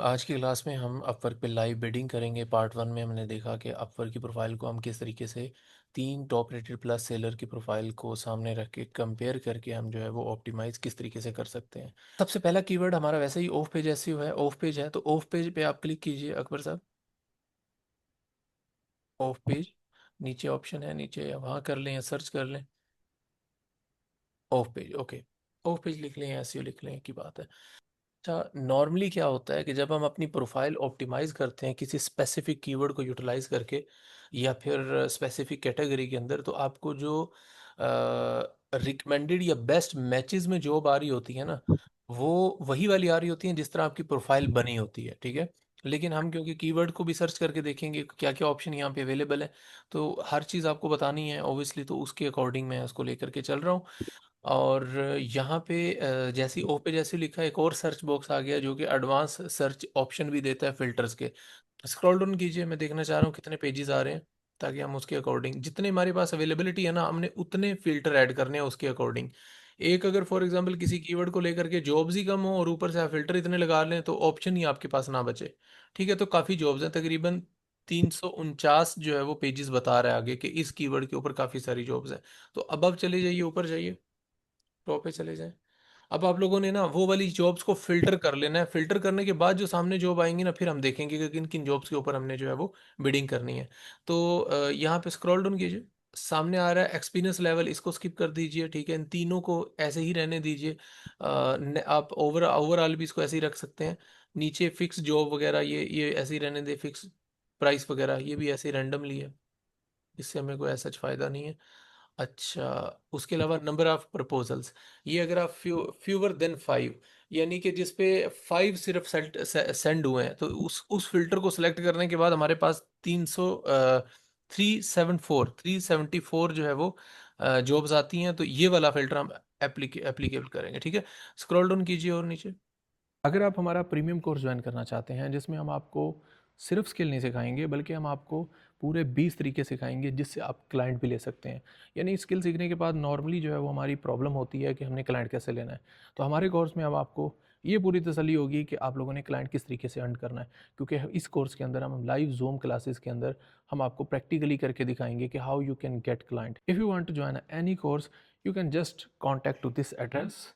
आज की क्लास में हम अपवर्क पे लाइव बिडिंग करेंगे। पार्ट वन में हमने देखा कि अपवर्क की प्रोफाइल को हम किस तरीके से तीन टॉप रेटेड प्लस सेलर की प्रोफाइल को सामने रख के कंपेयर करके हम जो है वो ऑप्टिमाइज किस तरीके से कर सकते हैं। सबसे पहला कीवर्ड हमारा वैसे ही ऑफ पेज एसईओ है। ऑफ पेज है तो ऑफ पेज पे आप क्लिक कीजिए अकबर साहब। ऑफ पेज नीचे ऑप्शन है, नीचे वहाँ कर लें या सर्च कर लें of page. Okay, of page लिख लें या एसईओ लिख लें की बात है। अच्छा, नॉर्मली क्या होता है कि जब हम अपनी प्रोफाइल ऑप्टिमाइज करते हैं किसी स्पेसिफिक कीवर्ड को यूटिलाइज करके या फिर स्पेसिफिक कैटेगरी के अंदर, तो आपको जो रिकमेंडेड या बेस्ट मैचेस में जॉब आ रही होती है ना, वो वही वाली आ रही होती है जिस तरह आपकी प्रोफाइल बनी होती है। ठीक है, लेकिन हम क्योंकि कीवर्ड को भी सर्च करके देखेंगे क्या क्या ऑप्शन यहाँ पे अवेलेबल है, तो हर चीज़ आपको बतानी है ऑब्वियसली, तो उसके अकॉर्डिंग मैं उसको लेकर के चल रहा हूँ। और यहाँ पे जैसे ओ पे जैसे लिखा है, एक और सर्च बॉक्स आ गया जो कि एडवांस सर्च ऑप्शन भी देता है फिल्टर्स के। स्क्रॉल डाउन कीजिए, मैं देखना चाह रहा हूँ कितने पेजेस आ रहे हैं, ताकि हम उसके अकॉर्डिंग जितने हमारे पास अवेलेबिलिटी है ना, हमने उतने फिल्टर ऐड करने हैं उसके अकॉर्डिंग। एक अगर फॉर एग्जांपल किसी कीवर्ड को लेकर के जॉब्स ही कम हो और ऊपर से आप फिल्टर इतने लगा लें तो ऑप्शन ही आपके पास ना बचे। ठीक है, तो काफ़ी जॉब्स हैं, तकरीबन 349 जो है वो पेजेस बता रहा है आगे कि इस कीवर्ड के ऊपर काफ़ी सारी जॉब्स हैं। तो अब चले जाइए, ऊपर जाइए, टॉप पे चले जाएं। अब आप लोगों ने ना वो वाली जॉब्स को फिल्टर कर लेना है। फिल्टर करने के बाद जो सामने जॉब आएंगी ना, फिर हम देखेंगे कि किन किन जॉब्स के ऊपर हमने जो है वो बिडिंग करनी है। तो यहाँ पे स्क्रॉल डाउन कीजिए, सामने आ रहा है एक्सपीरियंस लेवल, इसको स्किप कर दीजिए। ठीक है, इन तीनों को ऐसे ही रहने दीजिए। आप ओवरऑल भी इसको ऐसे ही रख सकते हैं। नीचे फिक्स जॉब वगैरह ये ऐसे ही रहने दे, फिक्स प्राइस वगैरह ये भी ऐसे रैंडमली है, इससे हमें कोई ऐसा फायदा नहीं है। अच्छा, उसके अलावा नंबर ऑफ प्रपोजल्स, ये अगर आप फ्यूवर देन 5, यानी कि जिस पे 5 सिर्फ सेंड हुए हैं, तो उस फिल्टर को सिलेक्ट करने के बाद हमारे पास 374 जो है वो जॉब्स आती हैं। तो ये वाला फिल्टर हम एप्लीकेबल करेंगे। ठीक है, स्क्रॉल डाउन कीजिए और नीचे। अगर आप हमारा प्रीमियम कोर्स ज्वाइन करना चाहते हैं जिसमें हम आपको सिर्फ स्किल नहीं सिखाएंगे बल्कि हम आपको पूरे 20 तरीके सिखाएंगे जिससे आप क्लाइंट भी ले सकते हैं। यानी स्किल सीखने के बाद नॉर्मली जो है वो हमारी प्रॉब्लम होती है कि हमने क्लाइंट कैसे लेना है। तो हमारे कोर्स में अब आपको ये पूरी तसल्ली होगी कि आप लोगों ने क्लाइंट किस तरीके से अर्न करना है, क्योंकि इस कोर्स के अंदर हम लाइव जूम क्लासेस के अंदर हम आपको प्रैक्टिकली करके दिखाएंगे कि how you can get client. If you want to join any course you can just contact to this address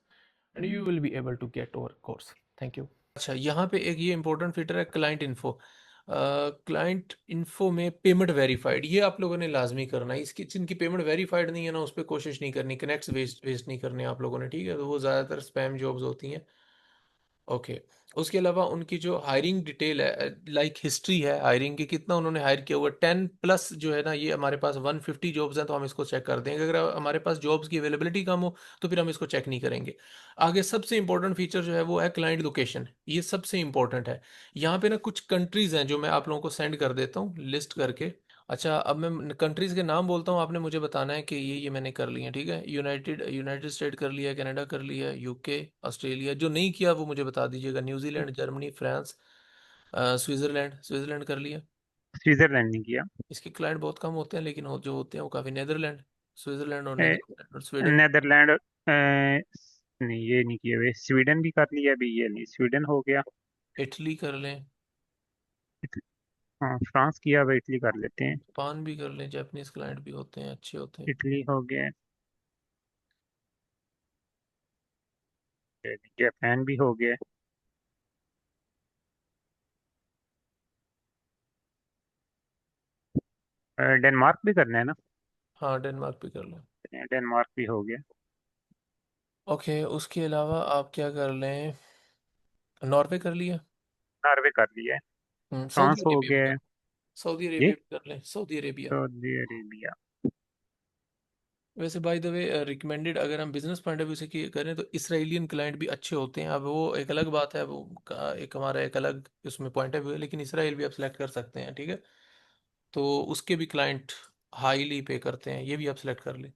and you will be able to get over course. Thank you. अच्छा, यहाँ पे एक ये important feature है client info. Client info में payment verified, ये आप लोगों ने लाजमी करना है। इसकी जिनकी पेमेंट वेरीफाइड नहीं है ना, उस पर कोशिश नहीं करनी, कनेक्ट्स वेस्ट वेस्ट नहीं करने आप लोगों ने। ठीक है, तो वो ज़्यादातर स्पैम जॉब्स होती हैं। ओके, उसके अलावा उनकी जो हायरिंग डिटेल है, लाइक हिस्ट्री है हायरिंग की, कितना उन्होंने हायर किया हुआ, 10+ जो है ना, ये हमारे पास 150 जॉब्स हैं तो हम इसको चेक कर देंगे। अगर हमारे पास जॉब्स की अवेलेबिलिटी कम हो तो फिर हम इसको चेक नहीं करेंगे। आगे सबसे इंपॉर्टेंट फीचर जो है वो है क्लाइंट लोकेशन, ये सबसे इंपॉर्टेंट है। यहाँ पे ना कुछ कंट्रीज हैं जो मैं आप लोगों को सेंड कर देता हूँ लिस्ट करके। अच्छा, अब मैं कंट्रीज के नाम बोलता हूँ, आपने मुझे बताना है कि ये मैंने कर लिए हैं। ठीक है, यूनाइटेड यूनाइटेड स्टेट कर लिया है, कनाडा कर लिया है, यूके, ऑस्ट्रेलिया। जो नहीं किया वो मुझे बता दीजिएगा, New Zealand, Germany, France, Switzerland. Switzerland कर लिया। स्विट्जरलैंड नहीं किया। इसके क्लाइंट बहुत कम होते हैं लेकिन जो होते हैं वो काफ़ी। नीदरलैंड, स्विट्जरलैंड और नीदरलैंड और स्वीडन। नेदरलैंड नहीं, ये नहीं किया हुए। स्वीडन भी कर लिया अभी, ये नहीं, स्वीडन हो गया। इटली कर लें। हाँ, फ्रांस किया, अब इटली कर लेते हैं। जापान भी कर लें, जापानीज क्लाइंट भी होते हैं, अच्छे होते हैं। इटली हो गया, जापान भी हो गया। डेनमार्क भी करना है ना? हाँ, डेनमार्क भी कर लें। डेनमार्क भी हो गया। ओके, उसके अलावा आप क्या कर लें, नॉर्वे कर लिया। नॉर्वे कर लिया है। सऊदी फ्रांस हो अरेबिया भी गया कर है। लें। सऊदी ये अरेबिया भी कर लें, सऊदी अरेबिया। Saudi Arabia. वैसे बाय द वे रिकमेंडेड अगर हम बिजनेस पॉइंट ऑफ व्यू से करें तो इसराइलियन क्लाइंट भी अच्छे होते हैं। अब वो एक अलग बात है, वो एक हमारा एक अलग उसमें पॉइंट ऑफ व्यू है, लेकिन इसराइल भी आप सेलेक्ट कर सकते हैं। ठीक है, तो उसके भी क्लाइंट हाईली पे करते हैं, ये भी आप सेलेक्ट कर लें।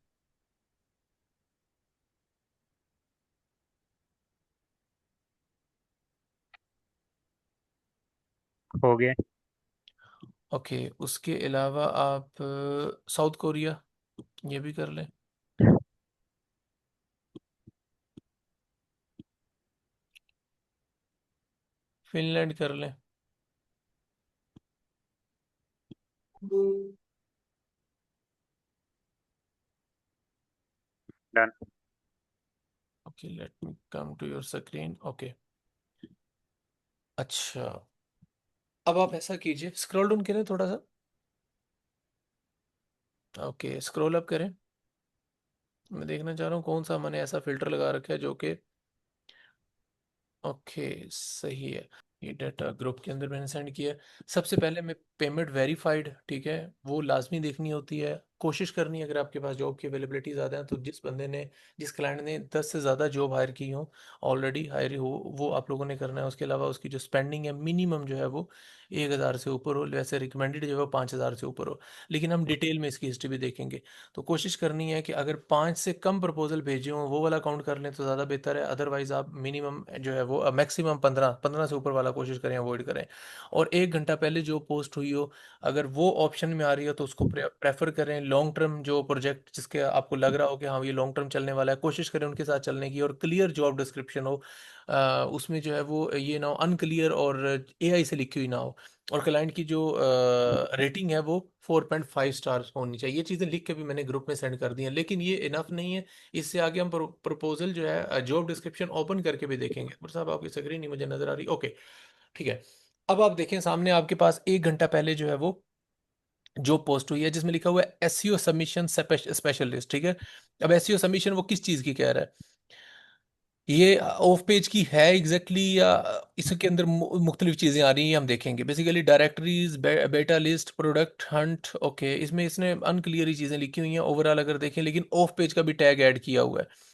हो गया। ओके, उसके अलावा आप साउथ कोरिया ये भी कर लें। फिनलैंड कर लें। Done. Okay, let me come to your screen. Okay, अच्छा, अब आप ऐसा कीजिए, स्क्रॉल डाउन करें थोड़ा सा। ओके, स्क्रॉल अप करें। मैं देखना चाह रहा हूँ कौन सा मैंने ऐसा फिल्टर लगा रखा है जो कि, ओके, सही है। ये डाटा ग्रुप के अंदर मैंने सेंड किया है। सबसे पहले मैं पेमेंट वेरीफाइड, ठीक है, वो लाजमी देखनी होती है। कोशिश करनी है अगर आपके पास जॉब की अवेलेबिलिटी ज़्यादा है तो जिस बंदे ने, जिस क्लाइंट ने 10 से ज़्यादा जॉब हायर की हो, ऑलरेडी हायर हो, वो आप लोगों ने करना है। उसके अलावा उसकी जो स्पेंडिंग है मिनिमम जो है वो 1,000 से ऊपर हो, वैसे रिकमेंडेड जो है वो 5,000 से ऊपर हो। लेकिन हम डिटेल में इसकी हिस्ट्री भी देखेंगे। तो कोशिश करनी है कि अगर 5 से कम प्रपोजल भेजे हों वो वाला काउंट कर लें तो ज़्यादा बेहतर है। अदरवाइज़ आप मिनिमम जो है वो मैक्सिमम 15 से ऊपर वाला कोशिश करें, अवॉइड करें। और 1 घंटा पहले जो पोस्ट हुई हो, अगर वो ऑप्शन में आ रही है तो उसको प्रेफर करें। लॉन्ग टर्म जो प्रोजेक्ट जिसके आपको लग रहा हो कि हाँ ये लॉन्ग टर्म चलने वाला है, कोशिश करें उनके साथ चलने की। और क्लियर जॉब डिस्क्रिप्शन हो, उसमें जो है वो ये ना हो अनक्लियर और एआई से लिखी हुई ना हो। और क्लाइंट की जो रेटिंग है वो 4.5 स्टार होनी चाहिए। ये चीज़ें लिख के भी मैंने ग्रुप में सेंड कर दी हैं, लेकिन ये इनफ नहीं है। इससे आगे हम प्रपोजल जो है जॉब डिस्क्रिप्शन ओपन करके भी देखेंगे। पर साहब आपकी स्क्रीन नहीं मुझे नजर आ रही। ओके, ठीक है। अब आप देखें सामने आपके पास 1 घंटा पहले जो है वो जॉब पोस्ट हुई है जिसमें लिखा हुआ है एसईओ सबमिशन स्पेशलिस्ट, ठीक है। अब एसईओ सबमिशन वो किस चीज़ की कह रहा है, ये ऑफ पेज की है एग्जैक्टली या इसके अंदर मुख्तलिफ चीज़ें आ रही हैं, ये हम देखेंगे। बेसिकली डायरेक्टरीज, बेटा लिस्ट, प्रोडक्ट हंट, ओके, इसमें इसने अनक्लियर ही चीज़ें लिखी हुई हैं ओवरऑल अगर देखें, लेकिन ऑफ पेज का भी टैग ऐड किया हुआ है।